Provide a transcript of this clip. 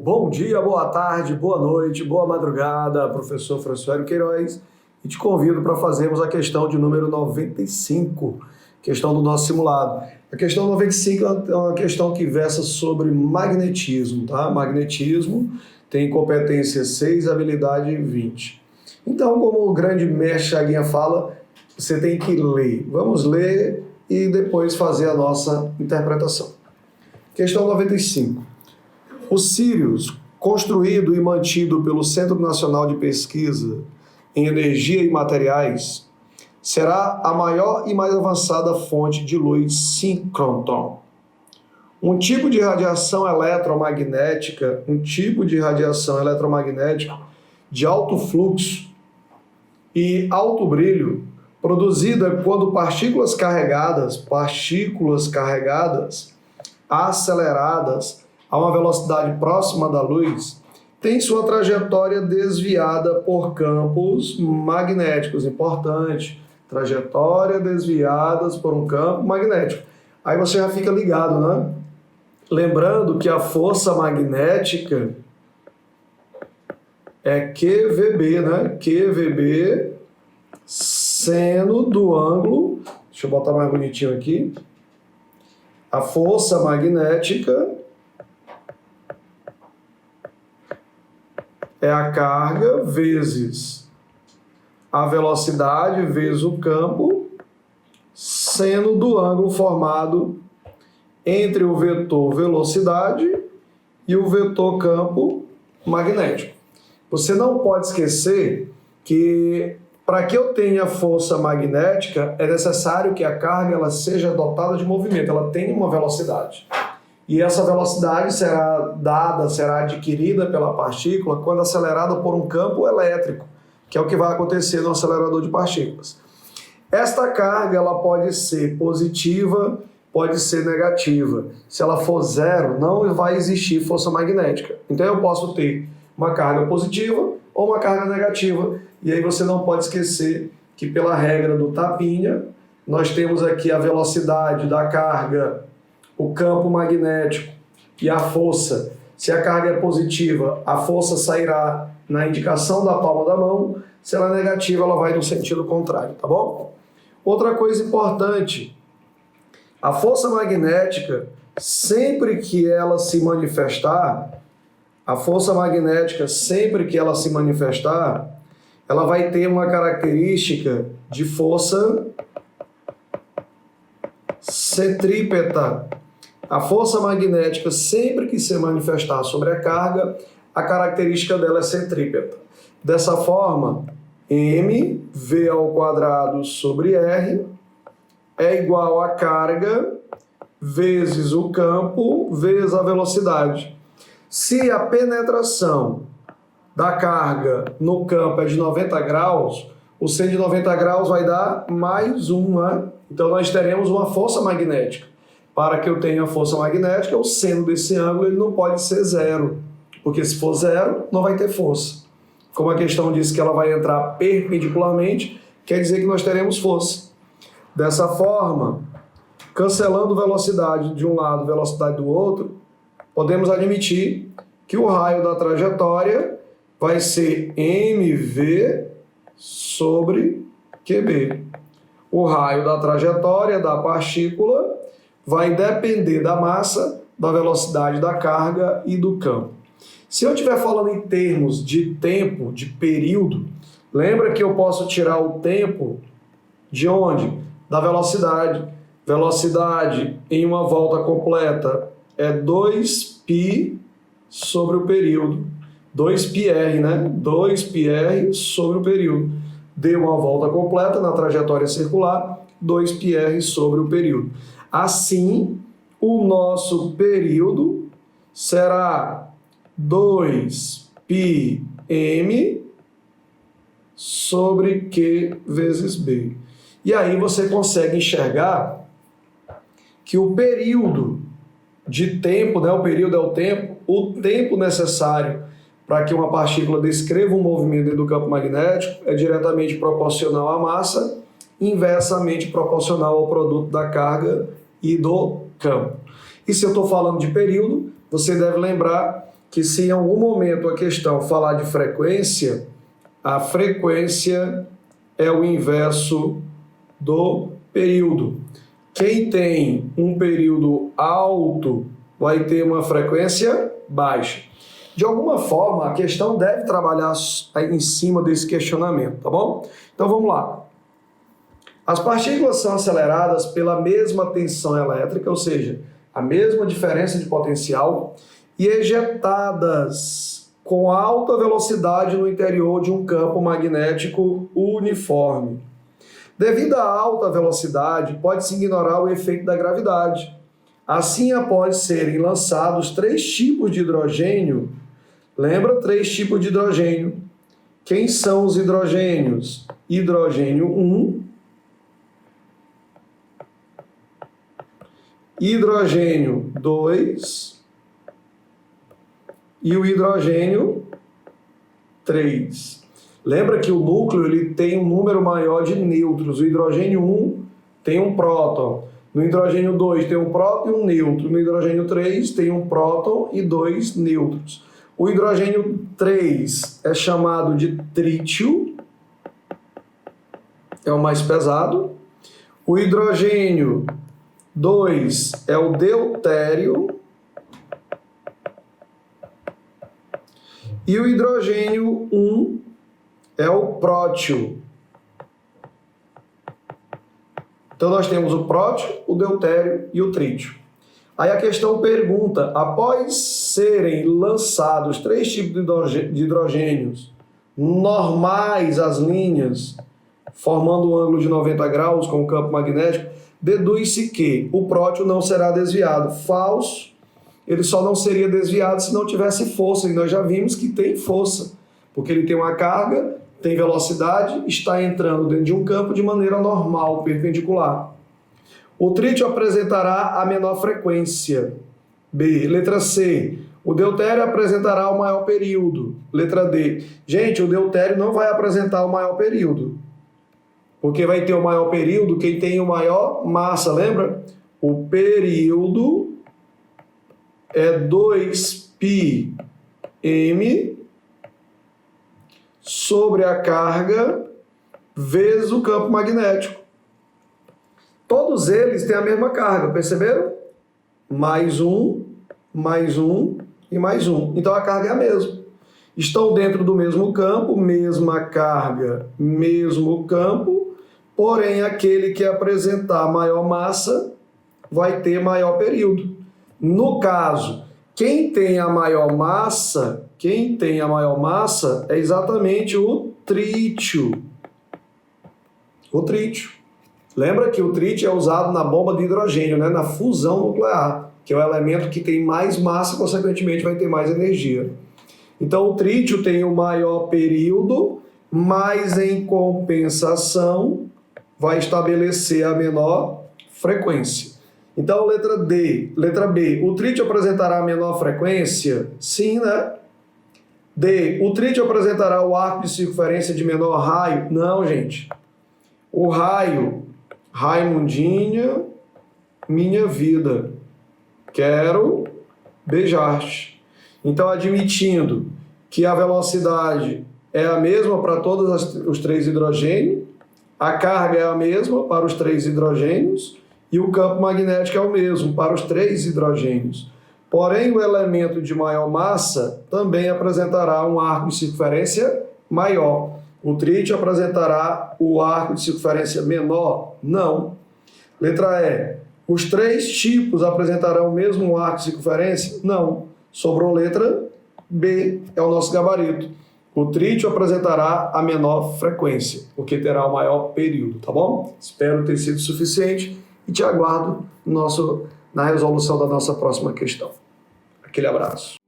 Bom dia, boa tarde, boa noite, boa madrugada, professor Françoélio Queiroz, e te convido para fazermos a questão de número 95, questão do nosso simulado. A questão 95 é uma questão que versa sobre magnetismo, tá? Magnetismo tem competência 6, habilidade 20. Então, como o grande mestre Chaguinha fala, você tem que ler. Vamos ler e depois fazer a nossa interpretação. Questão 95. O Sirius, construído e mantido pelo Centro Nacional de Pesquisa em Energia e Materiais, será a maior e mais avançada fonte de luz síncrotron. Um tipo de radiação eletromagnética de alto fluxo e alto brilho, produzida quando partículas carregadas aceleradas a uma velocidade próxima da luz, tem sua trajetória desviada por campos magnéticos. Importante, trajetória desviadas por um campo magnético. Aí você já fica ligado, né? Lembrando que a força magnética é QVB, né? QVB seno do ângulo, deixa eu botar mais bonitinho aqui, a força magnética é a carga vezes a velocidade vezes o campo, seno do ângulo formado entre o vetor velocidade e o vetor campo magnético. Você não pode esquecer que para que eu tenha força magnética é necessário que a carga ela seja dotada de movimento, ela tenha uma velocidade. E essa velocidade será adquirida pela partícula quando acelerada por um campo elétrico, que é o que vai acontecer no acelerador de partículas. Esta carga ela pode ser positiva, pode ser negativa. Se ela for zero, não vai existir força magnética. Então eu posso ter uma carga positiva ou uma carga negativa. E aí você não pode esquecer que pela regra do tapinha, nós temos aqui a velocidade da carga, o campo magnético e a força. Se a carga é positiva, a força sairá na indicação da palma da mão. Se ela é negativa, ela vai no sentido contrário, tá bom? Outra coisa importante, a força magnética, sempre que ela se manifestar, ela vai ter uma característica de força centrípeta. A força magnética, sempre que se manifestar sobre a carga, a característica dela é centrípeta. Dessa forma, mv² sobre r é igual a carga vezes o campo vezes a velocidade. Se a penetração da carga no campo é de 90 graus, o seno de 90 graus vai dar mais 1, né? Então nós teremos uma força magnética. Para que eu tenha força magnética, o seno desse ângulo ele não pode ser zero, porque se for zero, não vai ter força. Como a questão diz que ela vai entrar perpendicularmente, quer dizer que nós teremos força. Dessa forma, cancelando velocidade de um lado, velocidade do outro, podemos admitir que o raio da trajetória vai ser mv sobre qb. O raio da trajetória da partícula vai depender da massa, da velocidade da carga e do campo. Se eu estiver falando em termos de tempo, de período, lembra que eu posso tirar o tempo de onde? Da velocidade. Velocidade em uma volta completa é 2π sobre o período. 2πr, né? 2πr sobre o período. Deu uma volta completa na trajetória circular, 2πr sobre o período. Assim, o nosso período será 2πm sobre Q vezes B. E aí você consegue enxergar que o período de tempo, né, o período é o tempo necessário para que uma partícula descreva um movimento dentro do campo magnético é diretamente proporcional à massa, inversamente proporcional ao produto da carga e do campo. E se eu estou falando de período, você deve lembrar que se em algum momento a questão falar de frequência, a frequência é o inverso do período. Quem tem um período alto vai ter uma frequência baixa. De alguma forma, a questão deve trabalhar em cima desse questionamento, tá bom? Então vamos lá. As partículas são aceleradas pela mesma tensão elétrica, ou seja, a mesma diferença de potencial, e ejetadas com alta velocidade no interior de um campo magnético uniforme. Devido à alta velocidade, pode-se ignorar o efeito da gravidade. Assim, após serem lançados 3 tipos de hidrogênio, lembra 3 tipos de hidrogênio? Quem são os hidrogênios? Hidrogênio 1, hidrogênio 2 e o hidrogênio 3. Lembra que o núcleo ele tem um número maior de nêutrons. O hidrogênio 1 tem um próton. No hidrogênio 2 tem um próton e um nêutron. No hidrogênio 3 tem um próton e 2 nêutrons. O hidrogênio 3 é chamado de trítio, é o mais pesado. O hidrogênio 2 é o deutério. E o hidrogênio 1 é o prótio. Então nós temos o prótio, o deutério e o trítio. Aí a questão pergunta, após serem lançados 3 tipos de hidrogênios normais às linhas, formando um ângulo de 90 graus com o campo magnético, deduz-se que o prótio não será desviado. Falso, ele só não seria desviado se não tivesse força, e nós já vimos que tem força, porque ele tem uma carga, tem velocidade, está entrando dentro de um campo de maneira normal, perpendicular. O trítio apresentará a menor frequência. B. Letra C. O deutério apresentará o maior período. Letra D. Gente, o deutério não vai apresentar o maior período, porque vai ter o maior período quem tem o maior massa, lembra? O período é 2πm sobre a carga vezes o campo magnético. Todos eles têm a mesma carga, perceberam? Mais um e mais um. Então a carga é a mesma. Estão dentro do mesmo campo, mesma carga, mesmo campo, porém aquele que apresentar maior massa vai ter maior período. No caso, quem tem a maior massa é exatamente o trítio. O trítio. Lembra que o trítio é usado na bomba de hidrogênio, né? Na fusão nuclear, que é o elemento que tem mais massa, consequentemente vai ter mais energia. Então o trítio tem o maior período, mas em compensação vai estabelecer a menor frequência. Então letra D, letra B, o trítio apresentará a menor frequência? Sim, né? D, o trítio apresentará o arco de circunferência de menor raio? Não, gente. O raio, Raimundinha, minha vida, quero beijar-te. Então, admitindo que a velocidade é a mesma para todos os 3 hidrogênios, a carga é a mesma para os 3 hidrogênios e o campo magnético é o mesmo para os 3 hidrogênios. Porém, o elemento de maior massa também apresentará um arco de circunferência maior. O trítio apresentará o arco de circunferência menor? Não. Letra E. Os 3 tipos apresentarão o mesmo arco de circunferência? Não. Sobrou letra B, é o nosso gabarito. O trítio apresentará a menor frequência, porque terá o maior período, tá bom? Espero ter sido suficiente e te aguardo na resolução da nossa próxima questão. Aquele abraço.